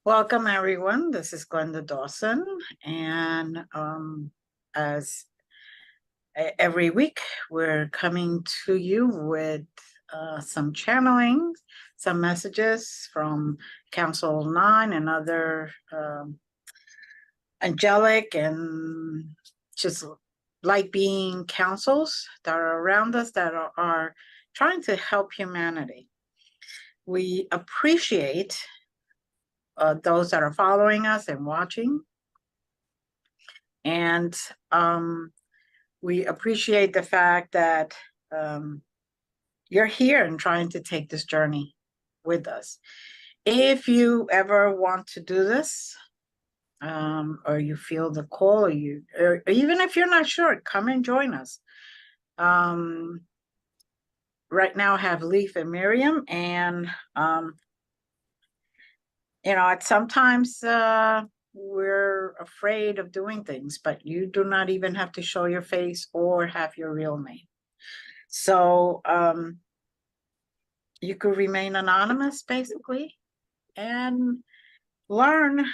Welcome, everyone. This is Glenda Dawson, and as every week, we're coming to you with some channeling, some messages from Council 9 and other angelic and just light being councils that are around us that are trying to help humanity. We appreciate those that are following us and watching. And we appreciate the fact that you're here and trying to take this journey with us. If you ever want to do this, or you feel the call, or even if you're not sure, come and join us. Right now I have Leaf and Miriam, and sometimes we're afraid of doing things, but you do not even have to show your face or have your real name. So you could remain anonymous, basically, and learn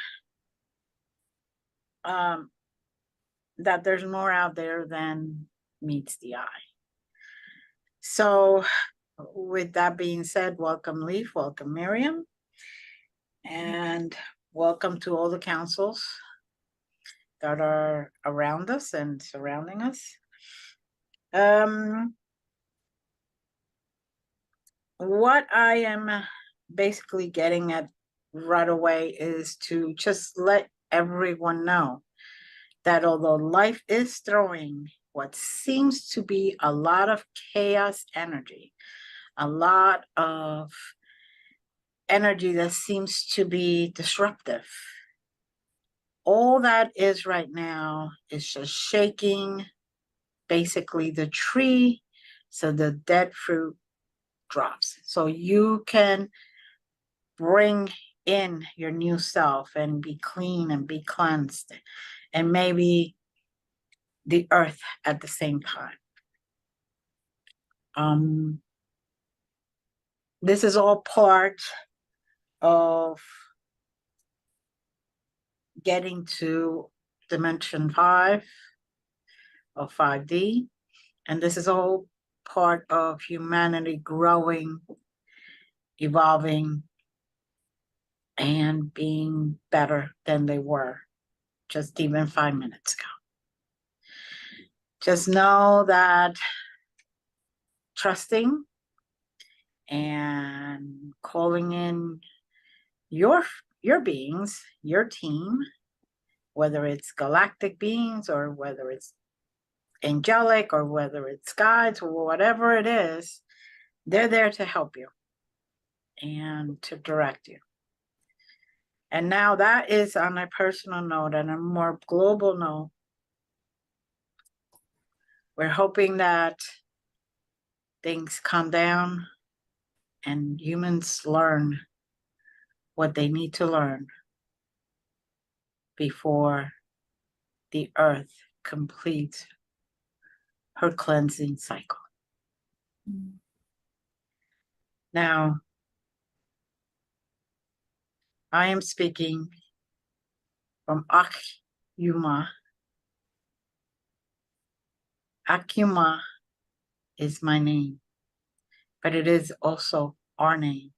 that there's more out there than meets the eye. So with that being said, welcome Leaf, welcome Miriam, and welcome to all the councils that are around us and surrounding us. What I am basically getting at right away is to just let everyone know that although life is throwing what seems to be a lot of chaos energy, a lot of energy that seems to be disruptive, all that is right now is just shaking basically the tree so the dead fruit drops. So you can bring in your new self and be clean and be cleansed, and maybe the earth at the same time. This is all part of getting to dimension 5 or 5D, and this is all part of humanity growing, evolving, and being better than they were just even 5 minutes ago. Just know that trusting and calling in your beings, your team, whether it's galactic beings or whether it's angelic or whether it's guides or whatever it is, they're there to help you and to direct you. And now that is on a personal note and a more global note. We're hoping that things calm down and humans learn what they need to learn before the earth completes her cleansing cycle. Now, I am speaking from Akuma. Akuma is my name, but it is also our name.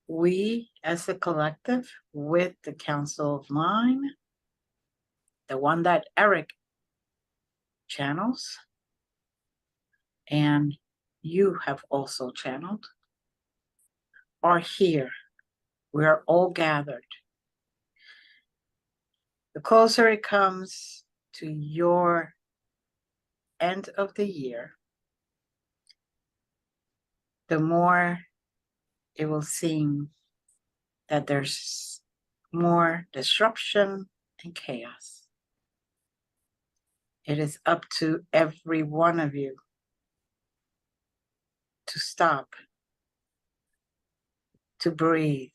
We, as a collective, with the Council of Nine, the one that Eric channels, and you have also channeled, are here. We are all gathered. The closer it comes to your end of the year, the more it will seem that there's more disruption and chaos. It is up to every one of you to stop, to breathe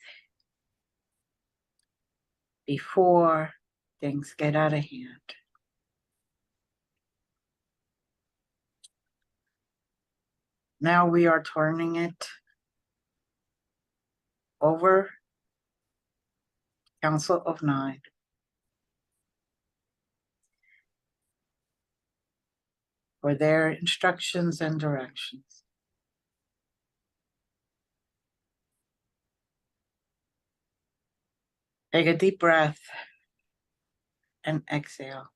before things get out of hand. Now we are turning it over Council of Nine for their instructions and directions. Take a deep breath and exhale.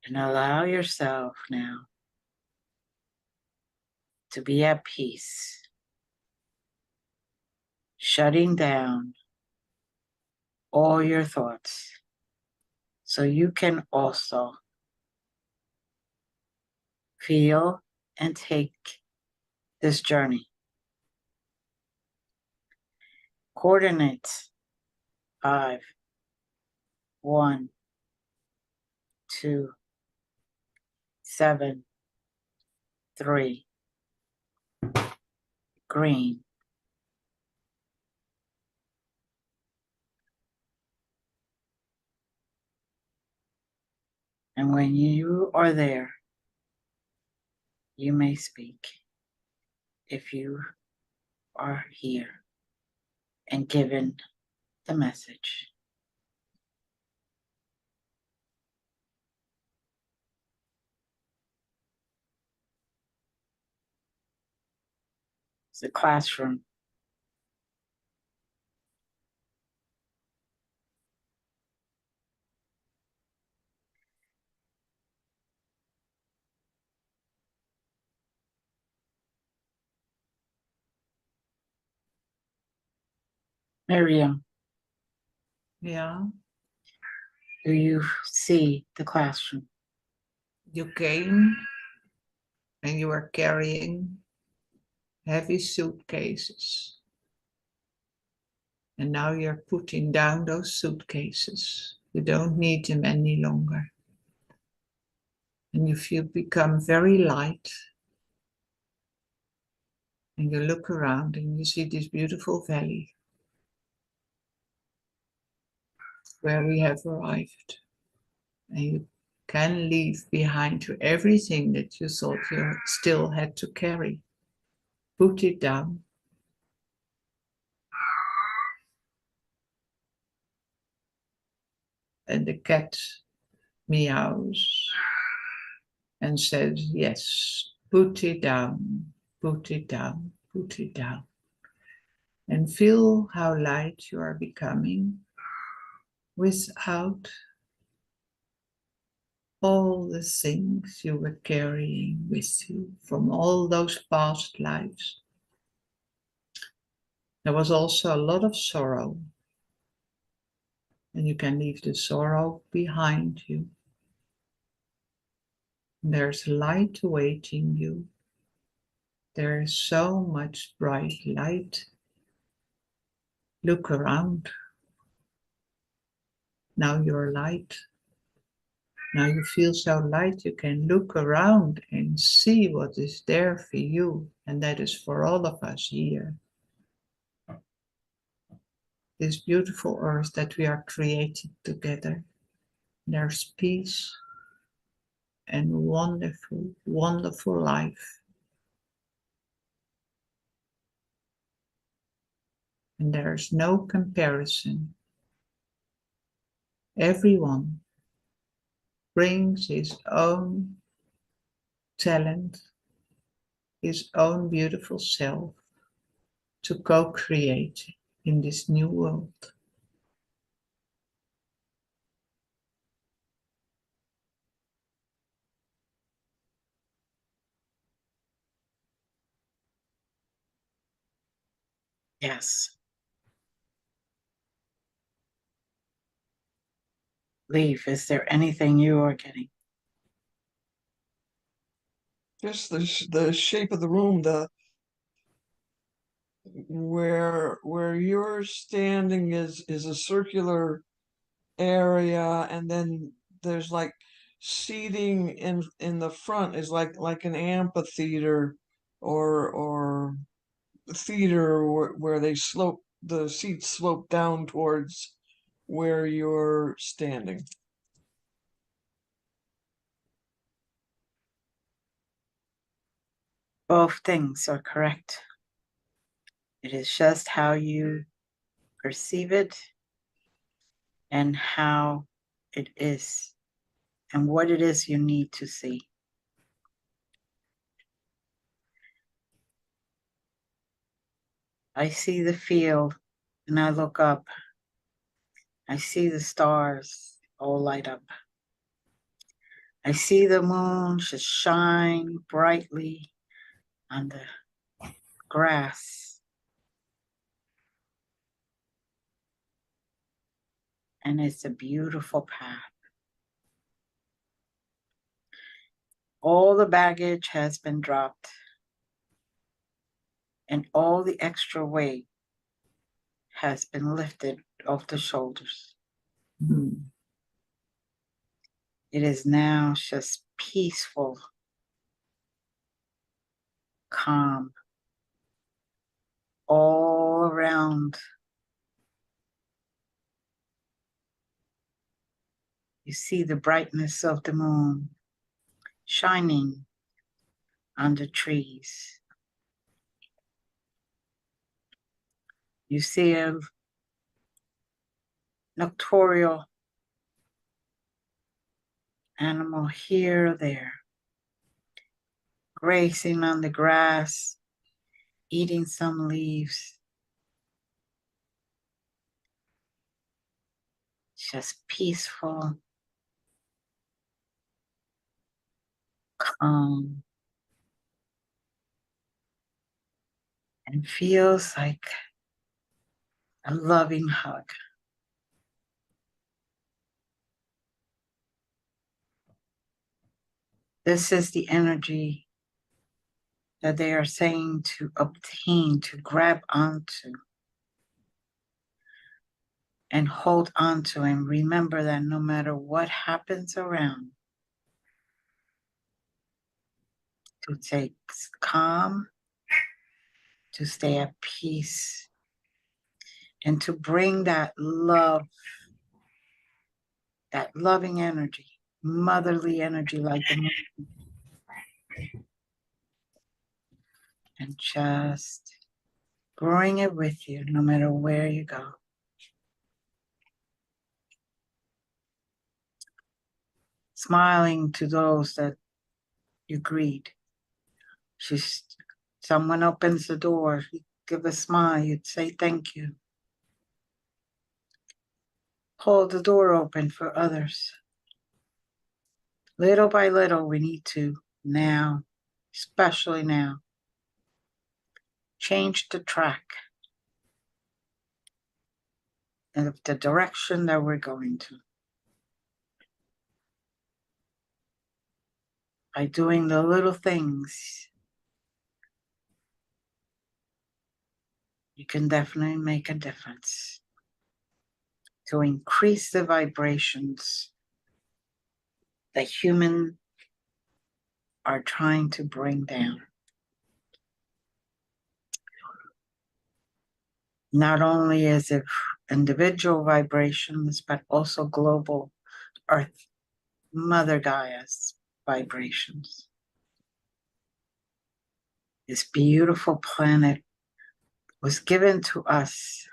And allow yourself now to be at peace, shutting down all your thoughts so you can also feel and take this journey. Coordinates 5, 1, 2, 7, 3, green. And when you are there, you may speak if you are here and given the message. It's a classroom. Miriam, Yeah, do you see the classroom? you came and you are carrying heavy suitcases. And now you're putting down those suitcases. You don't need them any longer. And you feel become very light. And you look around and you see this beautiful valley where we have arrived. And you can leave behind you everything that you thought you still had to carry. Put it down. And the cat meows and says, yes, put it down, put it down, put it down. And feel how light you are becoming without all the things you were carrying with you from all those past lives. There was also a lot of sorrow, and you can leave the sorrow behind you. There's light awaiting you. There is so much bright light. Look around. Now you're light. Now you feel so light, you can look around and see what is there for you. And that is for all of us here. This beautiful earth that we are creating together. There's peace and wonderful, wonderful life. And there's no comparison. Everyone brings his own talent, his own beautiful self to co-create in this new world. Yes. Leaf, is there anything you are getting? Just the shape of the room, where you're standing is a circular area, and then there's like seating in the front is like an amphitheater or theater where the seats slope down towards where you're standing. Both things are correct. It is just how you perceive it and how it is and what it is you need to see. I see the field and I look up. I see the stars all light up. I see the moon just shine brightly on the grass. And it's a beautiful path. All the baggage has been dropped and all the extra weight has been lifted off the shoulders. Mm. It is now just peaceful, calm, all around. You see the brightness of the moon shining on the trees. You see a nocturnal animal here or there, grazing on the grass, eating some leaves. Just peaceful, calm, and feels like a loving hug. This is the energy that they are saying to obtain, to grab onto, and hold onto, and remember that no matter what happens around, to take calm, to stay at peace, and to bring that love, that loving energy, motherly energy like the moon, and just bring it with you no matter where you go. Smiling to those that you greet. Someone opens the door, you give a smile, you'd say thank you. Hold the door open for others. Little by little, we need to now, especially now, change the track of the direction that we're going to. By doing the little things, you can definitely make a difference to increase the vibrations that humans are trying to bring down. Not only is it individual vibrations, but also global Earth, Mother Gaia's vibrations. This beautiful planet was given to us,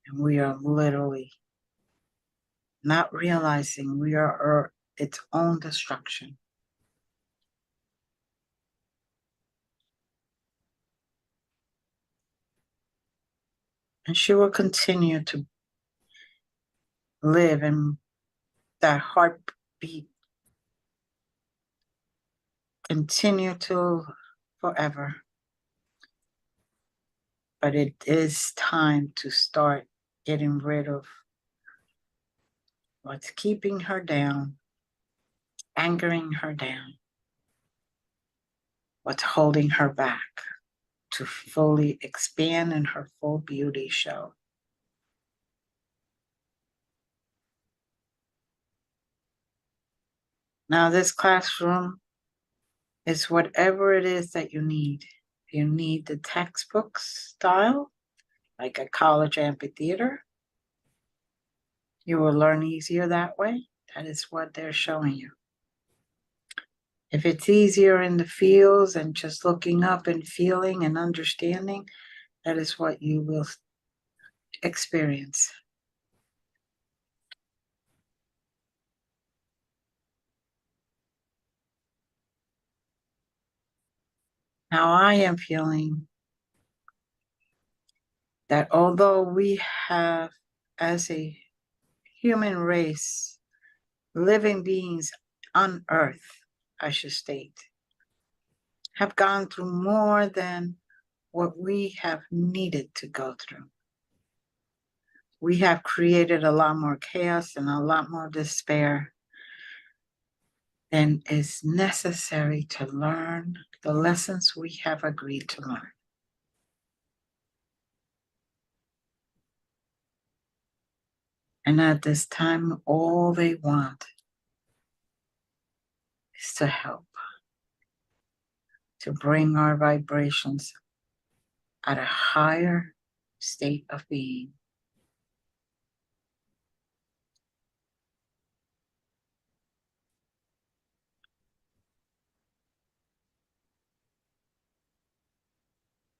and we are literally not realizing we are its own destruction. And she will continue to live in that heartbeat, continue to forever. But it is time to start getting rid of what's keeping her down, angering her down, what's holding her back to fully expand in her full beauty show. Now, this classroom is whatever it is that you need. If you need the textbook style, like a college amphitheater, you will learn easier that way. That is what they're showing you. If it's easier in the fields and just looking up and feeling and understanding, that is what you will experience. Now I am feeling that although we have, as a human race, living beings on Earth, I should state, have gone through more than what we have needed to go through. We have created a lot more chaos and a lot more despair than is necessary to learn the lessons we have agreed to learn. And at this time, all they want is to help, to bring our vibrations at a higher state of being.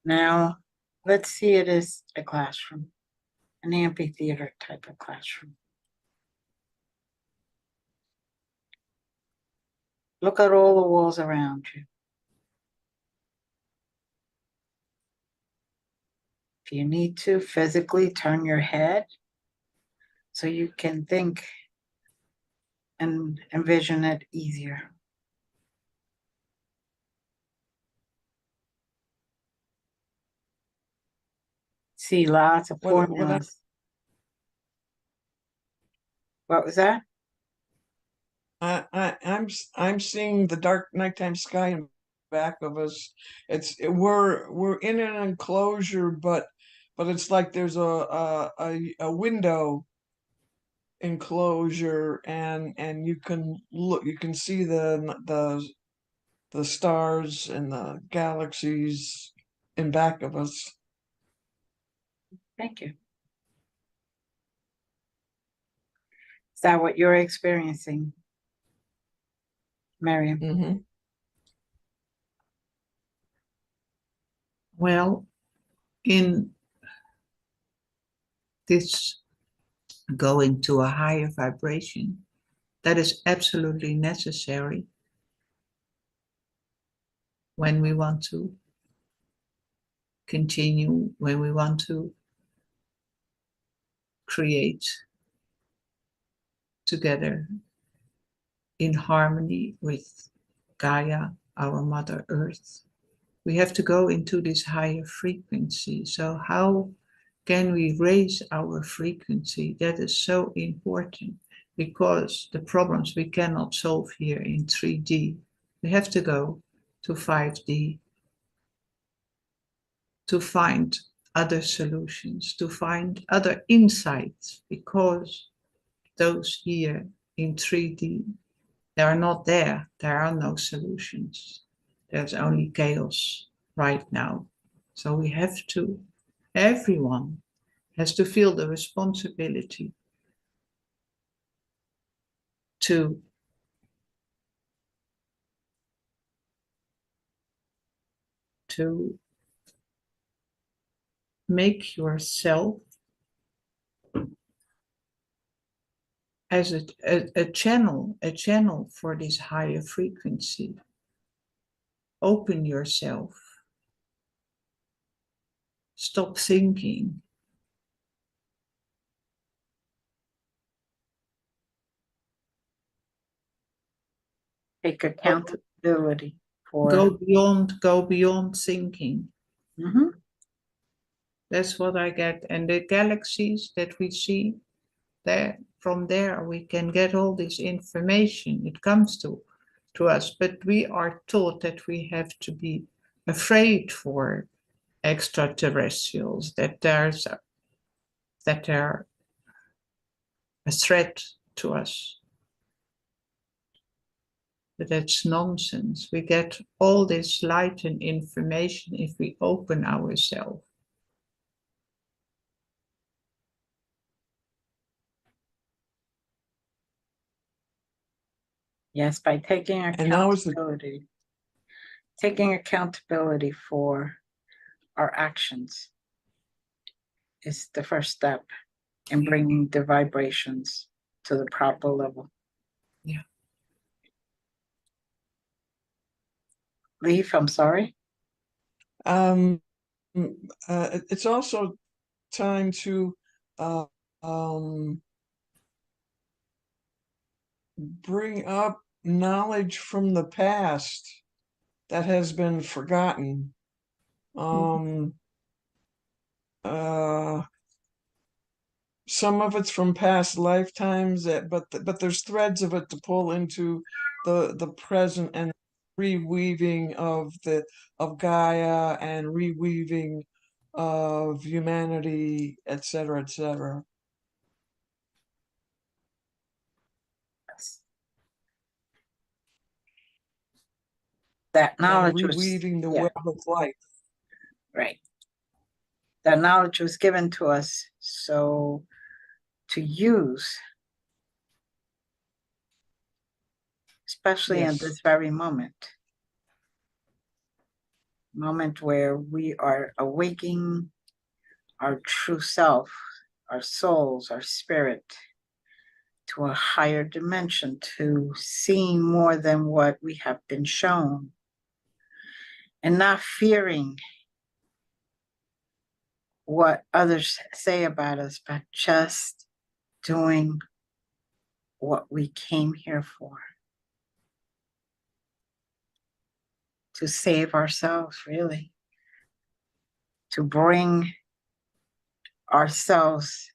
Now, let's see it as a classroom, an amphitheater type of classroom. Look at all the walls around you. If you need to, physically turn your head so you can think and envision it easier. See lots of formulas. What was that? I'm seeing the dark nighttime sky in back of us. We're in an enclosure, but it's like there's a window enclosure, and you can look, you can see the stars and the galaxies in back of us. Thank you. Is that what you're experiencing, Miriam? Mm-hmm. Well, in this going to a higher vibration, that is absolutely necessary when we want to continue, when we want to create together in harmony with Gaia, our Mother Earth. We have to go into this higher frequency. So how can we raise our frequency? That is so important, because the problems we cannot solve here in 3D. We have to go to 5D to find other solutions, to find other insights, because those here in 3D, they are not there. There are no solutions. There's only chaos right now. So we have to, everyone has to feel the responsibility to make yourself as a channel for this higher frequency. Open yourself. Stop thinking. Take accountability for. Go beyond thinking. Mhm. That's what I get. And the galaxies that we see, there, from there we can get all this information. It comes to us, but we are taught that we have to be afraid for extraterrestrials, that they're a threat to us. But that's nonsense. We get all this light and information if we open ourselves. Yes, by taking And now is the accountability for our actions is the first step in bringing the vibrations to the proper level. Yeah. Leaf, I'm sorry. It's also time to uh, um, bring up knowledge from the past that has been forgotten. Uh, some of it's from past lifetimes, but there's threads of it to pull into the present and reweaving of Gaia and reweaving of humanity, etc., etc. That And knowledge was, reweaving the yeah, web of life. right. That knowledge was given to us so to use, especially in Yes. this very moment where we are awaking our true self, our souls, our spirit to a higher dimension, to seeing more than what we have been shown, and not fearing what others say about us, but just doing what we came here for, to save ourselves, really, to bring ourselves,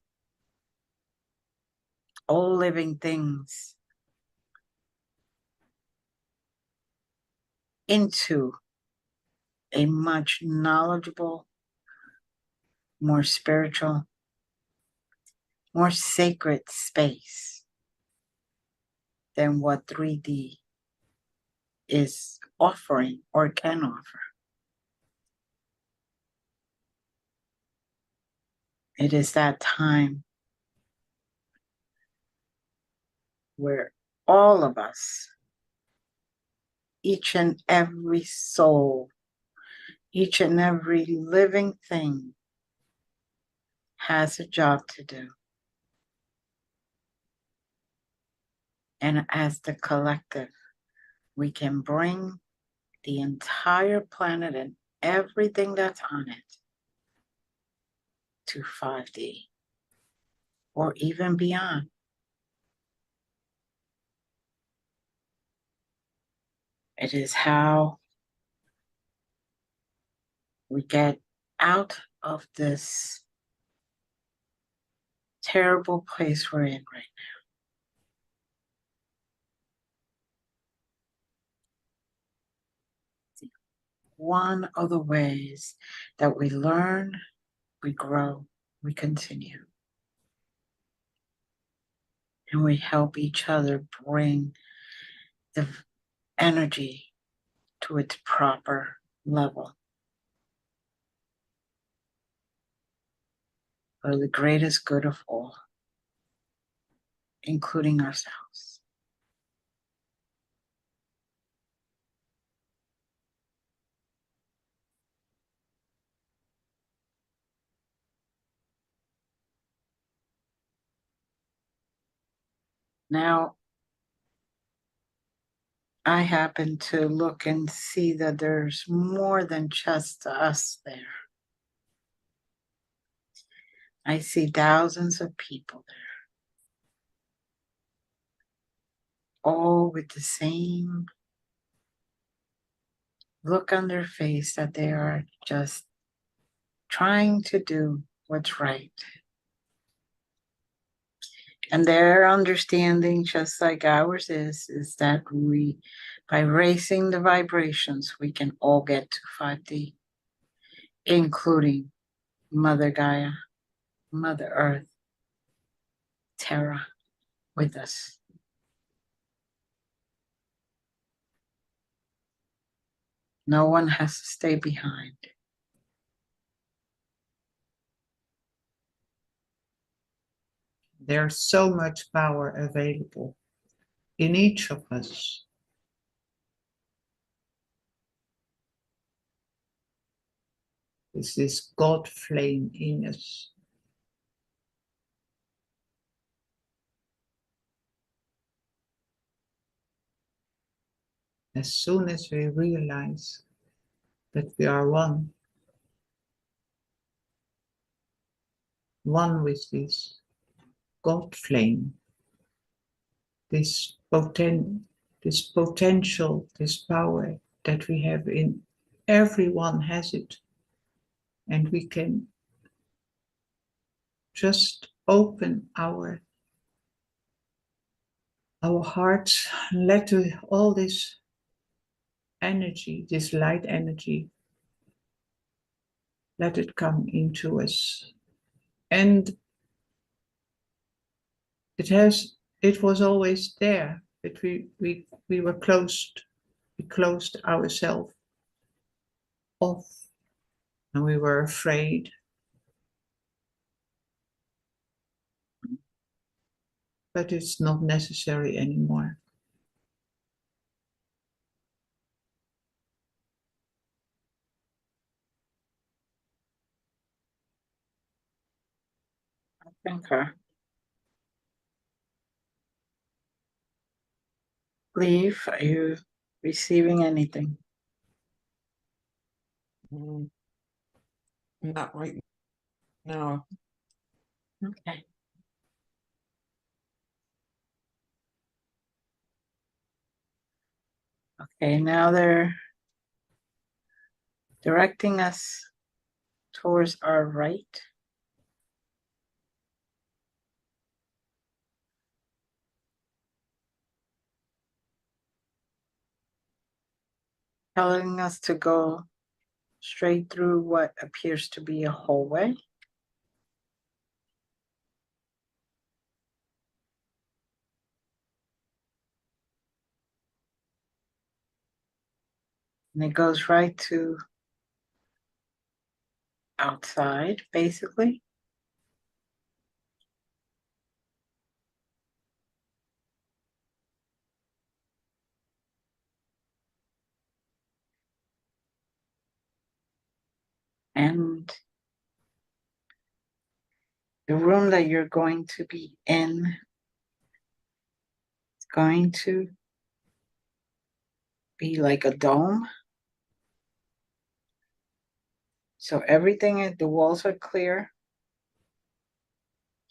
all living things, into a much knowledgeable, more spiritual, more sacred space than what 3D is offering or can offer. It is that time where all of us, each and every soul, each and every living thing has a job to do. And as the collective, we can bring the entire planet and everything that's on it to 5D or even beyond. It is how we get out of this terrible place we're in right now. One of the ways that we learn, we grow, we continue. And we help each other bring the energy to its proper level for the greatest good of all, including ourselves. Now, I happen to look and see that there's more than just us there. I see thousands of people there, all with the same look on their face that they are just trying to do what's right. And their understanding, just like ours is that we, by raising the vibrations, we can all get to 5D, including Mother Gaia, Mother Earth, Terra with us. No one has to stay behind. There's so much power available. in each of us. Is this God flame in us. As soon as we realize that we are one with this God flame, this potential, this power that we have in everyone has it, and we can just open our hearts, let all this energy, this light energy, let it come into us. And it was always there, but we were closed. We closed ourselves off, and we were afraid. But it's not necessary anymore. Okay. Leave, are you receiving anything? Not right now. Okay. Okay, now they're directing us towards our right. Telling us to go straight through what appears to be a hallway. And it goes right to outside, basically. And the room that you're going to be in is going to be like a dome. So everything, the walls are clear.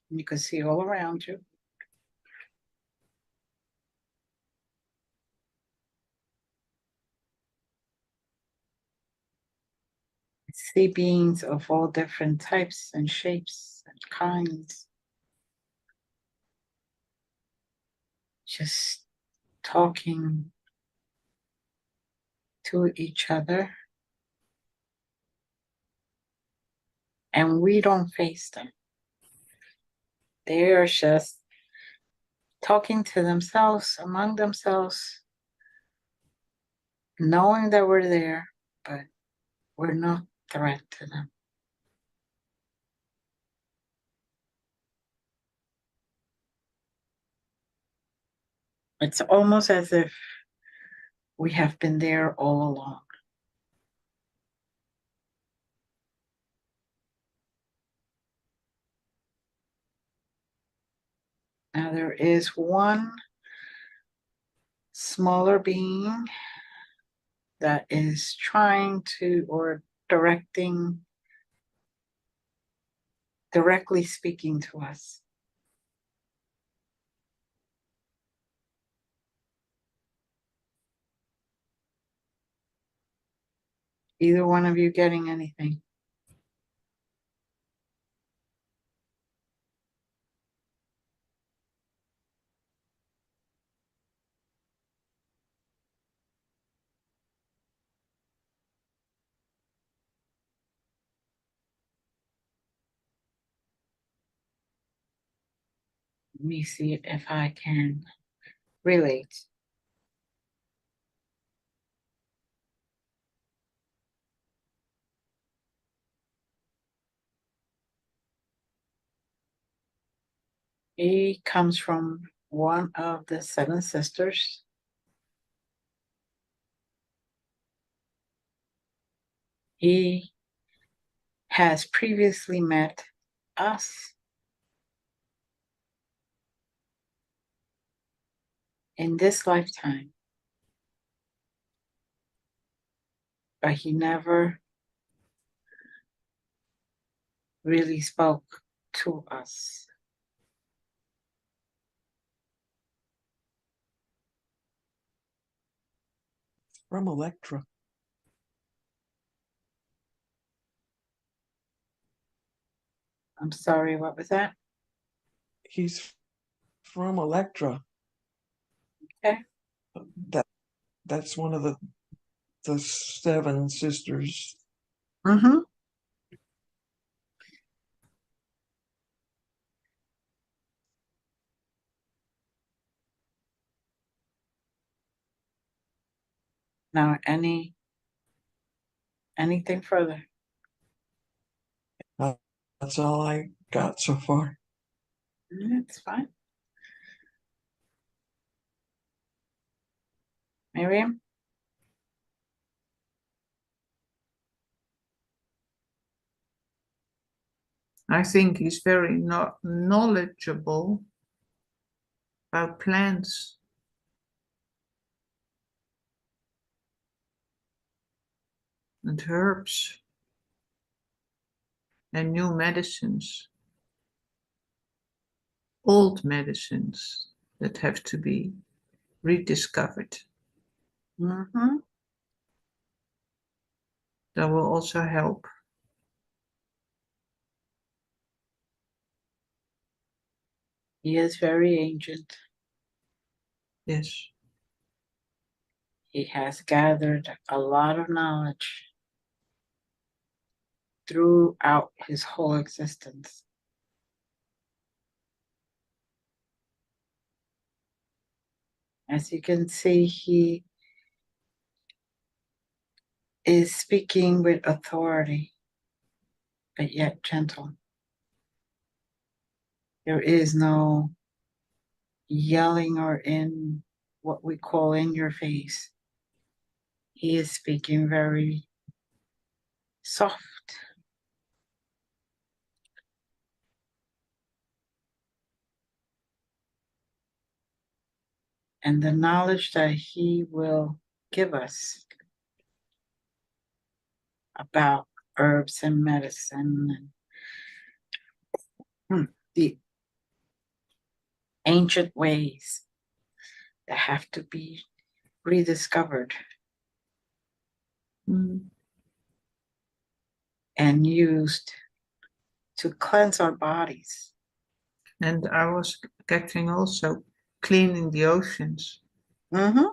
You can see all around you. See beings of all different types and shapes and kinds. Just talking to each other. And we don't face them. They are just talking to themselves, among themselves, knowing that we're there, but we're not a threat to them. It's almost as if we have been there all along. Now there is one smaller being that is trying to, or directly speaking to us. Either one of you getting anything? Let me see if I can relate. He comes from one of the seven sisters. He has previously met us in this lifetime, but he never really spoke to us. From Electra. I'm sorry, what was that? He's from Electra. Okay. That's one of the seven sisters. Mm-hmm. Now, anything further? That's all I got so far. That's fine. Miriam? I think he's very knowledgeable about plants. And herbs. And new medicines. Old medicines that have to be rediscovered. Mm-hmm. That will also help. He is very ancient. Yes. He has gathered a lot of knowledge throughout his whole existence. As you can see, he is speaking with authority, but yet gentle. There is no yelling or in what we call in your face. He is speaking very soft. And the knowledge that he will give us about herbs and medicine and the ancient ways that have to be rediscovered and used to cleanse our bodies. And I was getting also cleaning the oceans. Mm-hmm.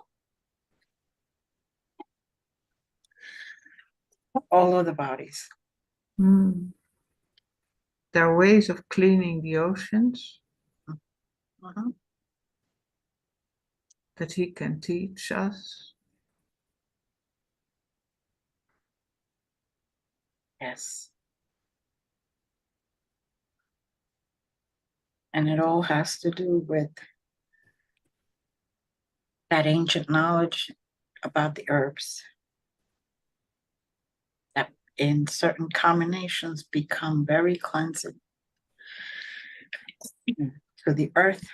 All of the bodies. There are ways of cleaning the oceans that he can teach us. Yes. And it all has to do with that ancient knowledge about the herbs that in certain combinations become very cleansing to the earth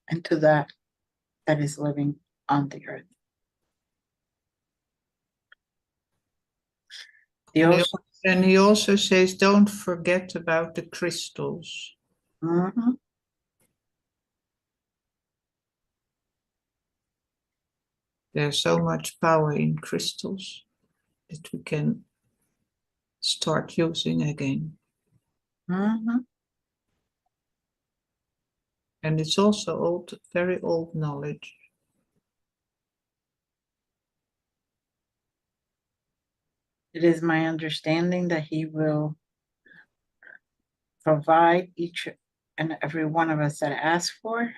and to that is living on the earth. And he also says, don't forget about the crystals. Mm-hmm. There's so much power in crystals that we can start using again. Mm-hmm. And it's also old, very old knowledge. It is my understanding that he will provide each and every one of us that ask for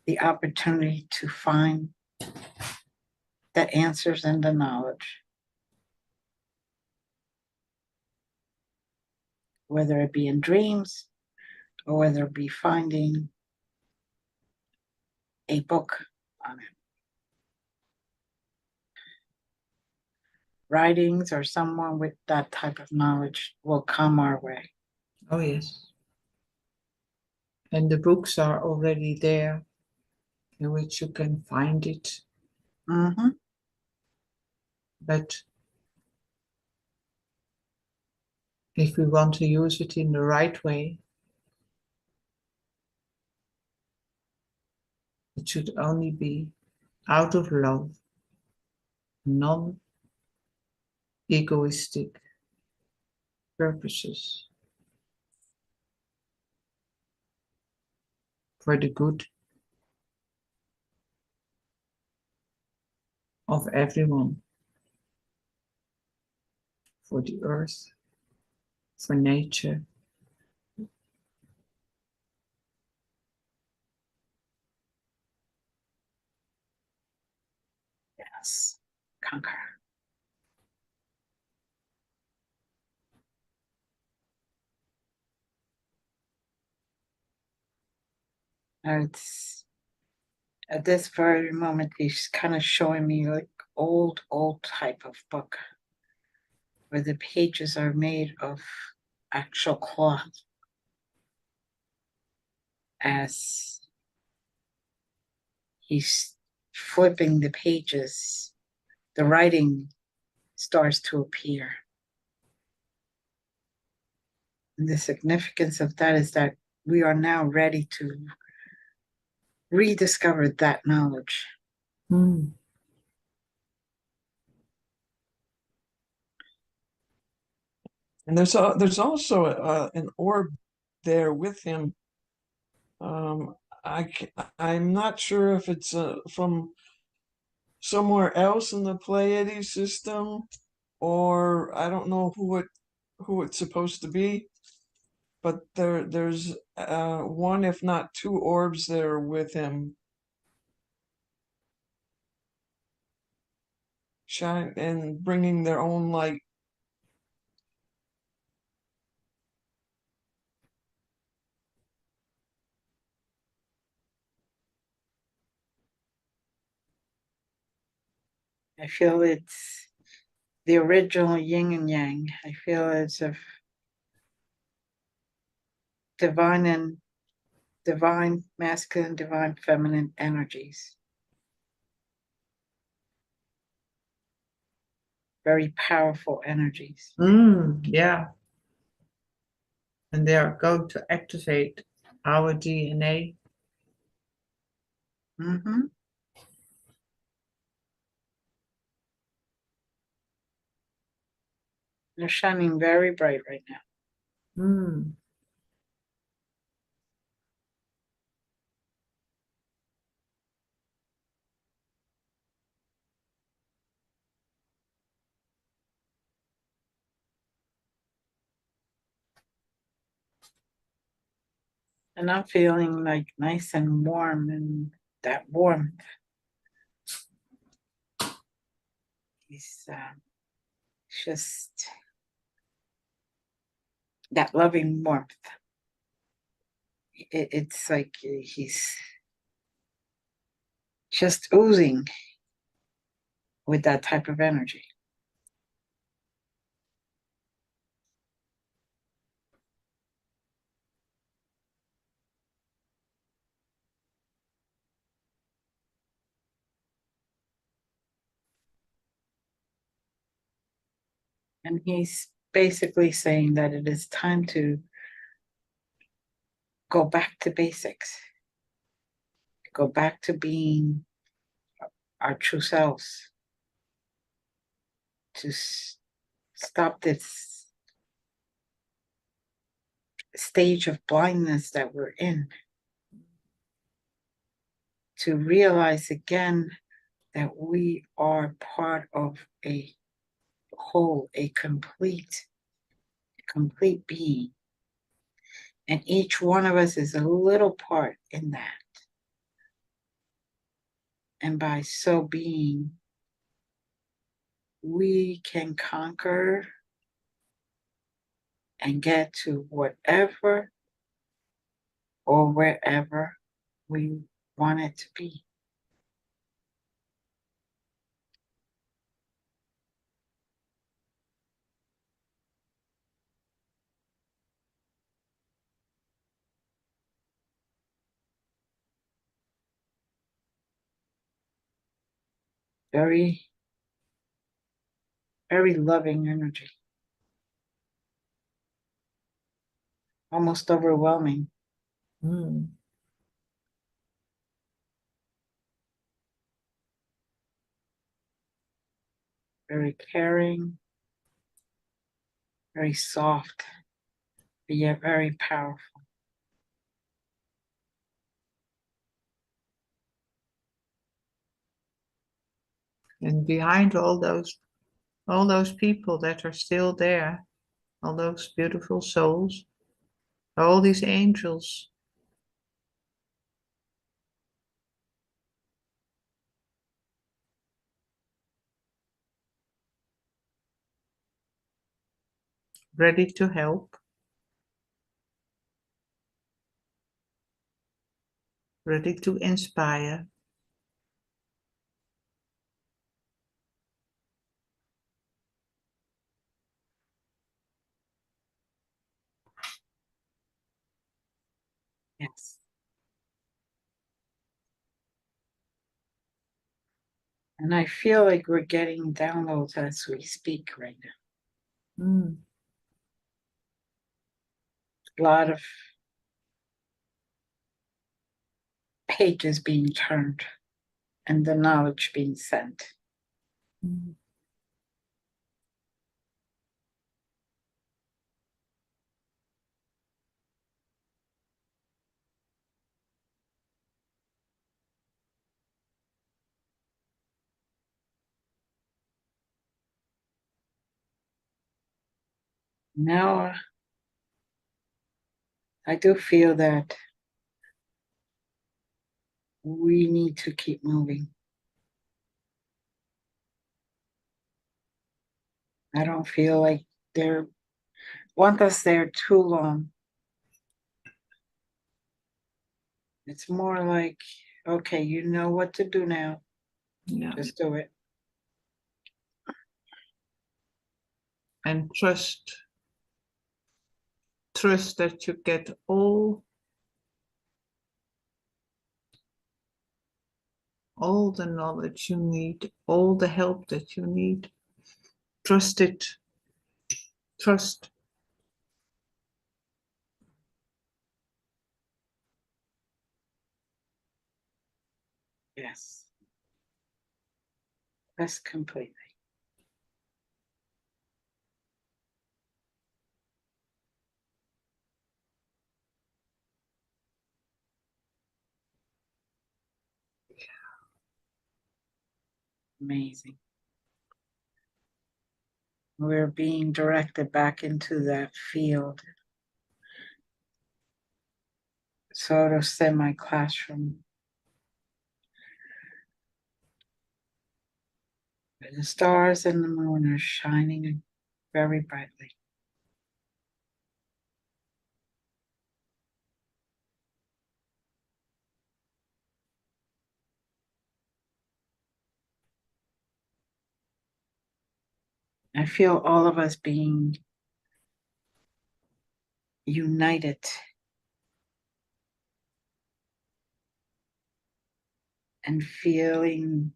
the opportunity to find the answers and the knowledge. Whether it be in dreams or whether it be finding a book on it. Writings or someone with that type of knowledge will come our way. Oh, yes. And the books are already there in which you can find it. Mm-hmm. But if we want to use it in the right way, it should only be out of love, non-egoistic purposes for the good of everyone, for the earth, for nature. Yes. Conquer. It's at this very moment he's kind of showing me like old type of book where the pages are made of actual cloth, as he's flipping the pages, the writing starts to appear. And the significance of that is that we are now ready to rediscover that knowledge. Mm. And there's also an orb there with him. I'm not sure if it's from somewhere else in the Pleiades system, or I don't know who it's supposed to be, but there's one, if not two orbs there with him, shine and bringing their own light. I feel it's the original yin and yang. I feel it's a divine masculine, divine feminine energies. Very powerful energies. Yeah. And they are going to activate our DNA. Mm-hmm. They're shining very bright right now. Mm. And I'm feeling like nice and warm, and that warmth is just that loving warmth. It's like he's just oozing with that type of energy. And he's basically saying that it is time to go back to basics, go back to being our true selves, to stop this stage of blindness that we're in, to realize again that we are part of a whole, a complete being. And each one of us is a little part in that. And by so being, we can conquer and get to whatever or wherever we want it to be. Very, very loving energy. Almost overwhelming. Mm. Very caring. Very soft. But yet very powerful. And behind all those people that are still there, all those beautiful souls, all these angels. Ready to help, ready to inspire. Yes. And I feel like we're getting downloads as we speak right now. Mm. A lot of pages being turned and the knowledge being sent. Mm. Now, I do feel that we need to keep moving. I don't feel like they want us there too long. It's more like, okay, you know what to do now. Yeah. Just do it. And trust that you get all the knowledge you need, all the help that you need. Trust it. Trust. Yes. That's completely. Amazing. We're being directed back into that field, sort of semi-classroom. The stars and the moon are shining very brightly. I feel all of us being united and feeling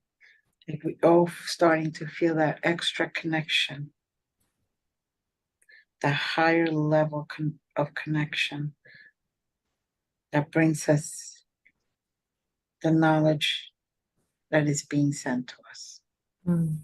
like we all starting to feel that extra connection, the higher level of connection that brings us the knowledge that is being sent to us. Mm.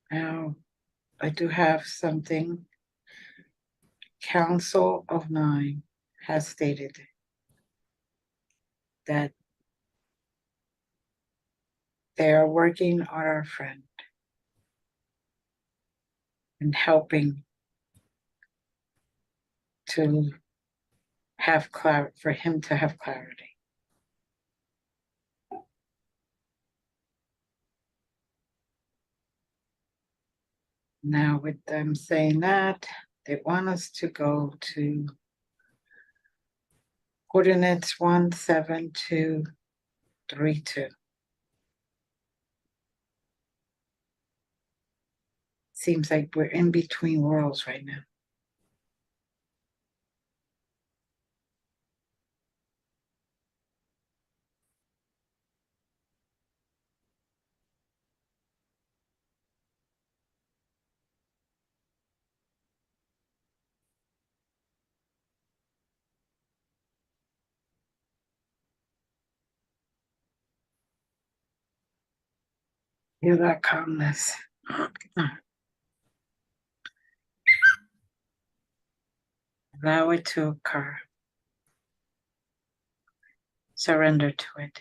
Now, I do have something. Council of Nine has stated that they are working on our friend. and helping to have clarity, for him to have clarity. Now, with them saying that, they want us to go to coordinates 17232. Seems like we're in between worlds right now. Feel that calmness. Allow it to occur. Surrender to it.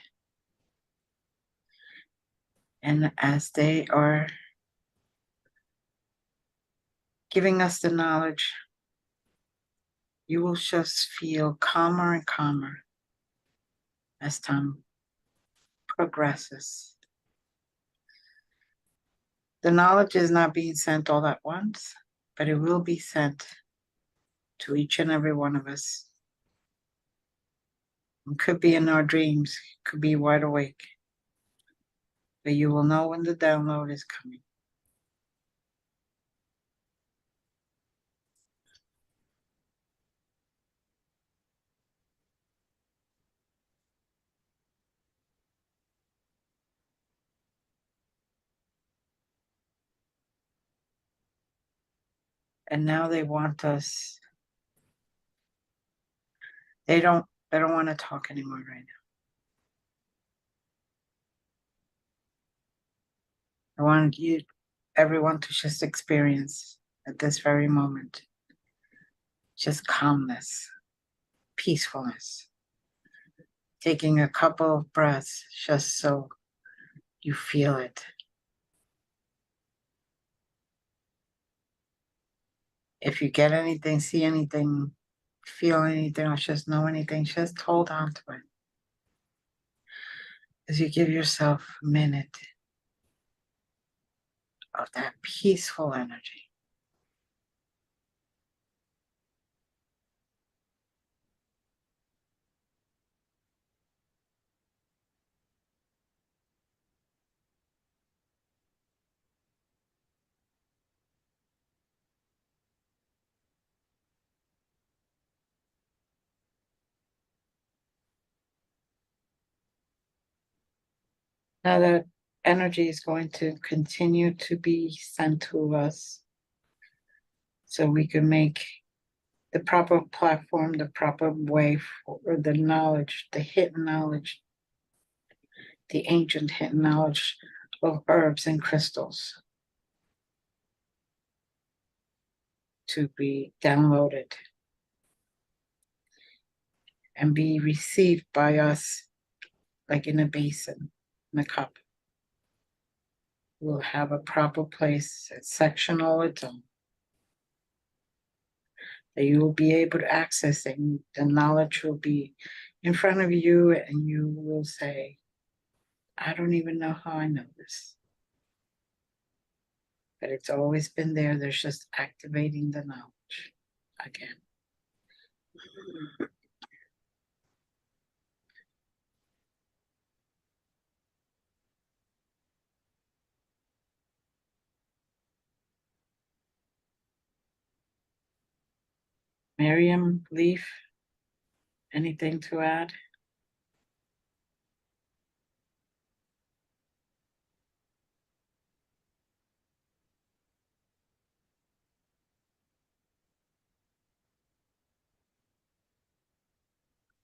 And as they are giving us the knowledge, you will just feel calmer and calmer as time progresses. The knowledge is not being sent all at once, but it will be sent to each and every one of us. It could be in our dreams, could be wide awake, but you will know when the download is coming. And now they want us, they don't want to talk anymore right now. I want you, everyone, to just experience at this very moment, just calmness, peacefulness. Taking a couple of breaths just so you feel it. If you get anything, see anything, feel anything, or just know anything, just hold on to it. As you give yourself a minute of that peaceful energy. Now that energy is going to continue to be sent to us so we can make the proper platform, the proper way for the knowledge, the hidden knowledge, the ancient hidden knowledge of herbs and crystals to be downloaded and be received by us like in a basin, in a cup. We'll have a proper place, a section all its own, that you will be able to access it, and the knowledge will be in front of you, and you will say, I don't even know how I know this. But it's always been there. There's just activating the knowledge again. Miriam, Leaf, anything to add?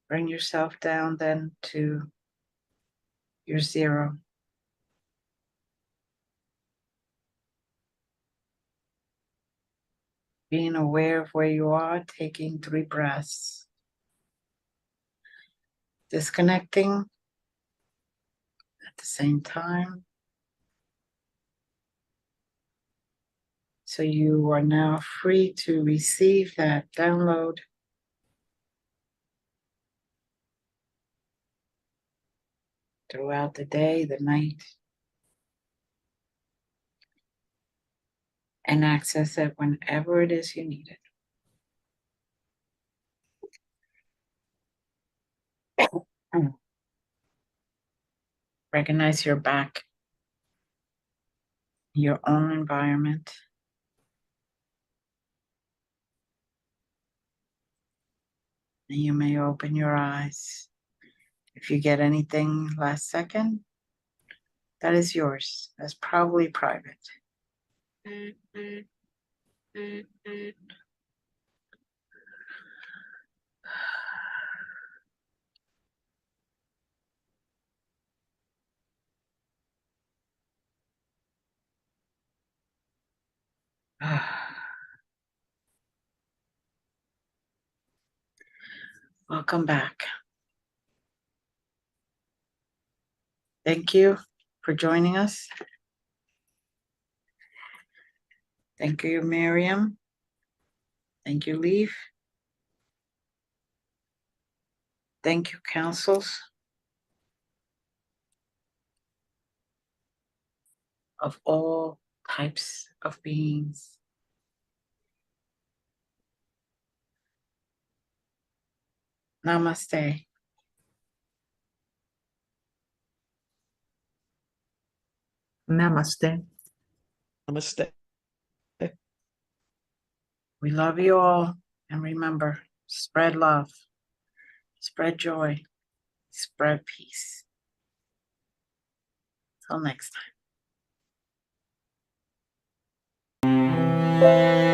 Bring yourself down then to your zero. Being aware of where you are, taking 3 breaths. Disconnecting at the same time. So you are now free to receive that download. Throughout the day, the night, and access it whenever it is you need it. Recognize your back, your own environment. And you may open your eyes. If you get anything last second, that is yours. That's probably private. Welcome back. Thank you for joining us. Thank you, Miriam. Thank you, Leaf. Thank you, councils of all types of beings. Namaste. Namaste. Namaste. We love you all. And remember, spread love, spread joy, spread peace. Till next time.